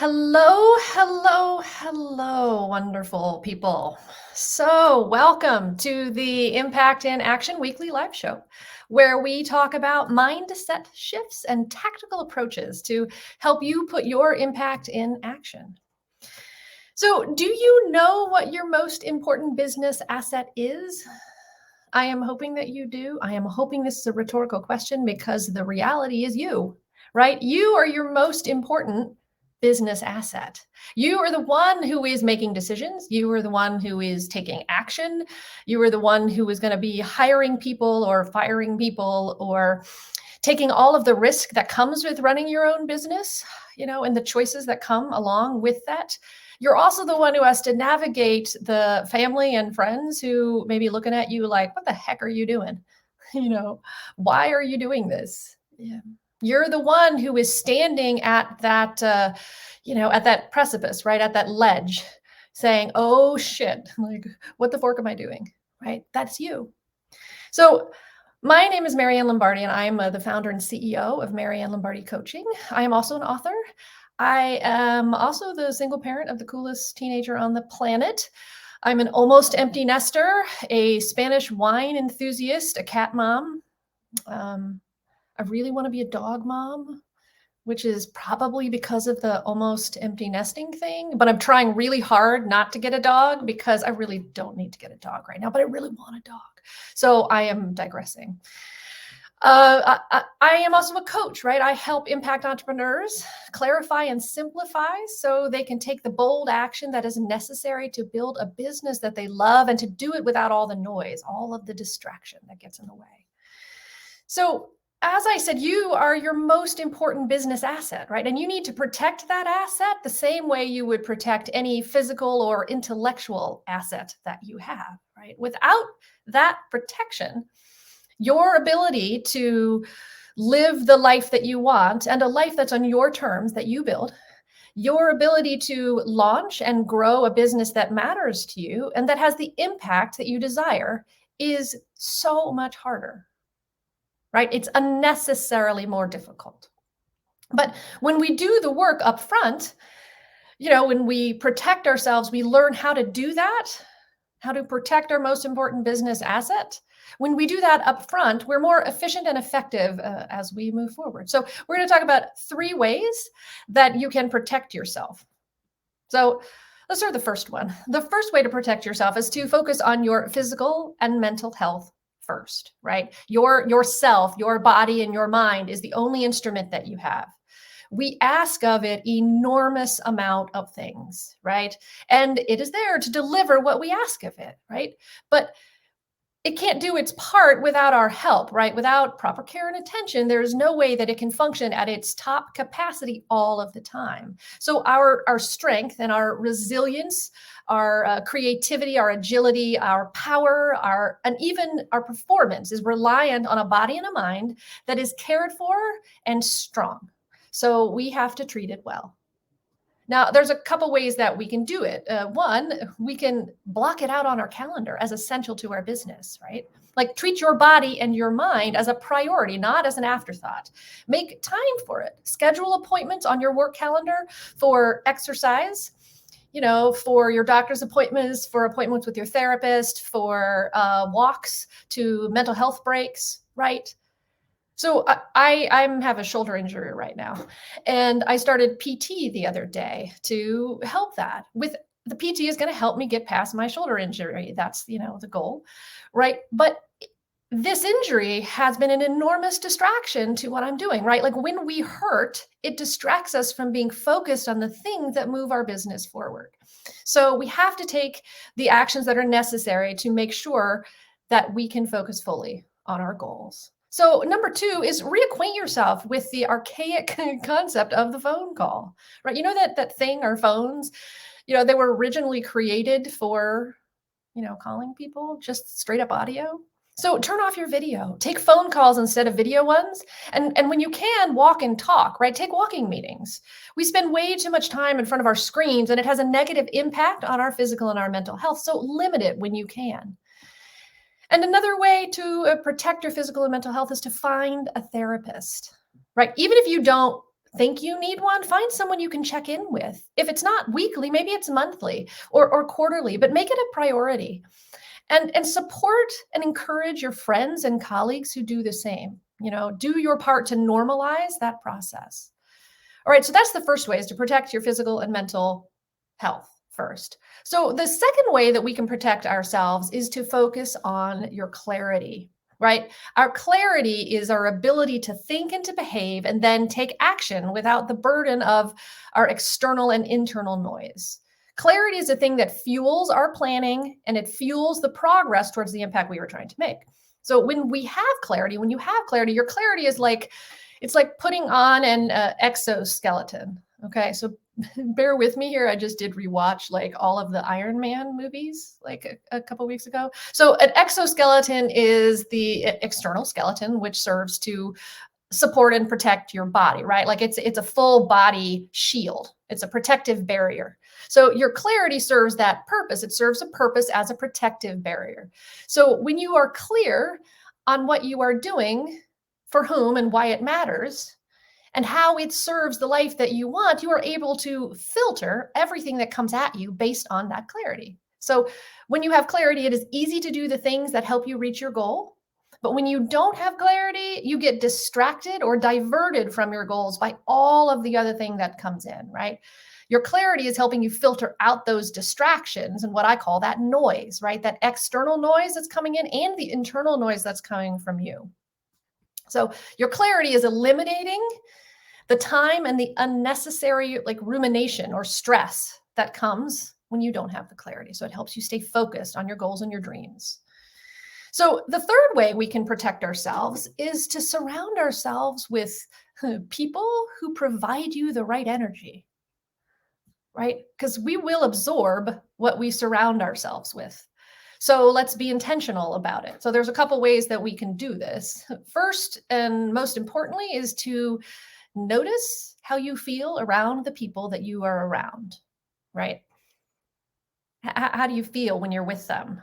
Hello, hello, hello, wonderful people. So, welcome to the Impact in Action Weekly Live Show, where we talk about mindset shifts and tactical approaches to help you put your impact in action. So, do you know what your most important business asset is? I am hoping that you do. I am hoping this is a rhetorical question because the reality is you, right? You are your most important business asset. You are the one who is making decisions. You are the one who is taking action. You are the one who is going to be hiring people or firing people or taking all of the risk that comes with running your own business, and the choices that come along with that. You're also the one who has to navigate the family and friends who may be looking at you like, what the heck are you doing? Why are you doing this? Yeah. You're the one who is standing at that, at that precipice, right? At that ledge saying, oh shit, like, what the fork am I doing? Right? That's you. So my name is Maryann Lombardi, and I am the founder and CEO of Maryann Lombardi Coaching. I am also an author. I am also the single parent of the coolest teenager on the planet. I'm an almost empty nester, a Spanish wine enthusiast, a cat mom. I really want to be a dog mom, which is probably because of the almost empty nesting thing. But I'm trying really hard not to get a dog because I really don't need to get a dog right now, but I really want a dog. So I am digressing. I am also a coach, right? I help impact entrepreneurs clarify and simplify so they can take the bold action that is necessary to build a business that they love and to do it without all the noise, all of the distraction that gets in the way. So, as I said, you are your most important business asset, right? And you need to protect that asset the same way you would protect any physical or intellectual asset that you have, right? Without that protection, your ability to live the life that you want and a life that's on your terms that you build, your ability to launch and grow a business that matters to you and that has the impact that you desire is so much harder, right? It's unnecessarily more difficult. But when we do the work up front, when we protect ourselves, we learn how to do that, how to protect our most important business asset. When we do that up front, we're more efficient and effective as we move forward. So we're going to talk about 3 ways that you can protect yourself. So let's start with the first one. The first way to protect yourself is to focus on your physical and mental health first, right? Yourself, your body and your mind is the only instrument that you have. We ask of it enormous amount of things, right? And it is there to deliver what we ask of it, right? But it can't do its part without our help, right? Without proper care and attention, there's no way that it can function at its top capacity all of the time. So our strength and our resilience, our creativity, our agility, our power, and even our performance is reliant on a body and a mind that is cared for and strong. So we have to treat it well. Now, there's a couple ways that we can do it. One, we can block it out on our calendar as essential to our business, right? Like treat your body and your mind as a priority, not as an afterthought. Make time for it. Schedule appointments on your work calendar for exercise, for your doctor's appointments, for appointments with your therapist, for walks to mental health breaks, right? So I have a shoulder injury right now, and I started PT the other day to help that. With the PT is going to help me get past my shoulder injury. That's the goal, right? But this injury has been an enormous distraction to what I'm doing, right? Like when we hurt, it distracts us from being focused on the things that move our business forward. So we have to take the actions that are necessary to make sure that we can focus fully on our goals. So number 2 is reacquaint yourself with the archaic concept of the phone call, right? You know that thing, our phones, they were originally created for, calling people, just straight up audio. So turn off your video, take phone calls instead of video ones. And when you can, walk and talk, right? Take walking meetings. We spend way too much time in front of our screens and it has a negative impact on our physical and our mental health. So limit it when you can. And another way to protect your physical and mental health is to find a therapist, right? Even if you don't think you need one, find someone you can check in with. If it's not weekly, maybe it's monthly or quarterly, but make it a priority. And support and encourage your friends and colleagues who do the same. Do your part to normalize that process. All right, so that's the first way, is to protect your physical and mental health first. So the second way that we can protect ourselves is to focus on your clarity, right? Our clarity is our ability to think and to behave and then take action without the burden of our external and internal noise. Clarity is a thing that fuels our planning, and it fuels the progress towards the impact we were trying to make. So when you have clarity, your clarity is like, it's like putting on an exoskeleton. Okay, so bear with me here. I just did rewatch like all of the Iron Man movies like a couple weeks ago. So an exoskeleton is the external skeleton, which serves to support and protect your body, right? Like it's a full body shield. It's a protective barrier. So your clarity serves that purpose. It serves a purpose as a protective barrier. So when you are clear on what you are doing, for whom and why it matters, and how it serves the life that you want, you are able to filter everything that comes at you based on that clarity. So when you have clarity, it is easy to do the things that help you reach your goal. But when you don't have clarity, you get distracted or diverted from your goals by all of the other thing that comes in, right? Your clarity is helping you filter out those distractions and what I call that noise, right? That external noise that's coming in and the internal noise that's coming from you. So your clarity is eliminating the time and the unnecessary like rumination or stress that comes when you don't have the clarity. So it helps you stay focused on your goals and your dreams. So the third way we can protect ourselves is to surround ourselves with people who provide you the right energy, right? Because we will absorb what we surround ourselves with. So let's be intentional about it. So there's a couple ways that we can do this. First, and most importantly, is to notice how you feel around the people that you are around, right? How do you feel when you're with them?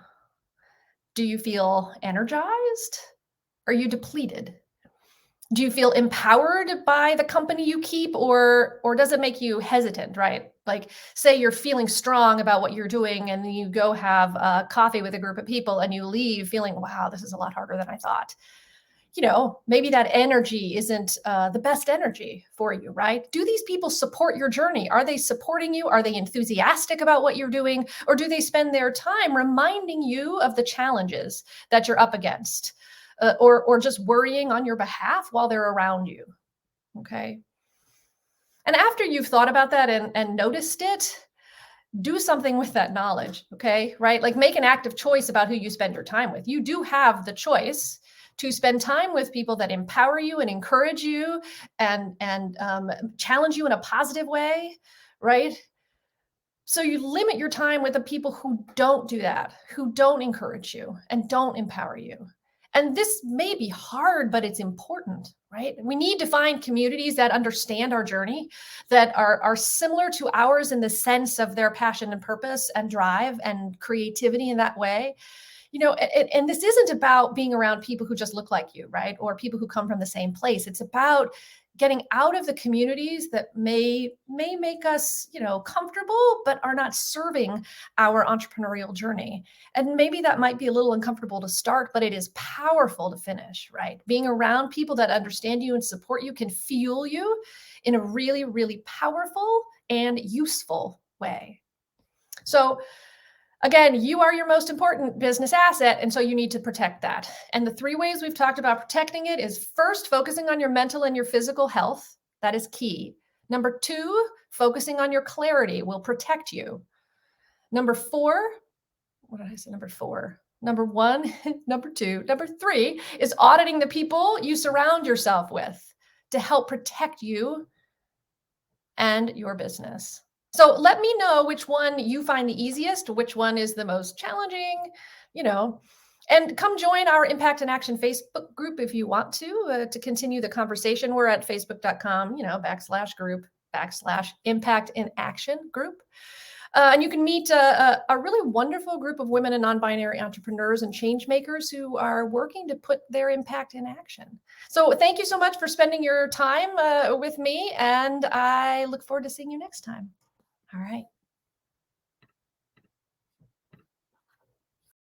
Do you feel energized? Are you depleted? Do you feel empowered by the company you keep, or does it make you hesitant, right? Like say you're feeling strong about what you're doing and you go have coffee with a group of people and you leave feeling, wow, this is a lot harder than I thought. Maybe that energy isn't the best energy for you, right? Do these people support your journey? Are they supporting you? Are they enthusiastic about what you're doing? Or do they spend their time reminding you of the challenges that you're up against? Or just worrying on your behalf while they're around you. Okay. And after you've thought about that and noticed it, do something with that knowledge. Okay. Right. Like make an active choice about who you spend your time with. You do have the choice to spend time with people that empower you and encourage you and challenge you in a positive way. Right. So you limit your time with the people who don't do that, who don't encourage you and don't empower you. And this may be hard, but it's important, right? We need to find communities that understand our journey, that are similar to ours in the sense of their passion and purpose and drive and creativity in that way. And this isn't about being around people who just look like you, right? Or people who come from the same place. It's about getting out of the communities that may make us, comfortable, but are not serving our entrepreneurial journey. And maybe that might be a little uncomfortable to start, but it is powerful to finish, right? Being around people that understand you and support you can fuel you in a really, really powerful and useful way. So again, you are your most important business asset, and so you need to protect that. And the three ways we've talked about protecting it is first, focusing on your mental and your physical health. That is key. Number two, focusing on your clarity will protect you. Number four, what did I say? Number four. Number one, number two, number three is auditing the people you surround yourself with to help protect you and your business. So let me know which one you find the easiest, which one is the most challenging, and come join our Impact and Action Facebook group if you want to continue the conversation. We're at facebook.com, /group/Impact and Action group. And you can meet a really wonderful group of women and non-binary entrepreneurs and change makers who are working to put their impact in action. So thank you so much for spending your time with me, and I look forward to seeing you next time. All right.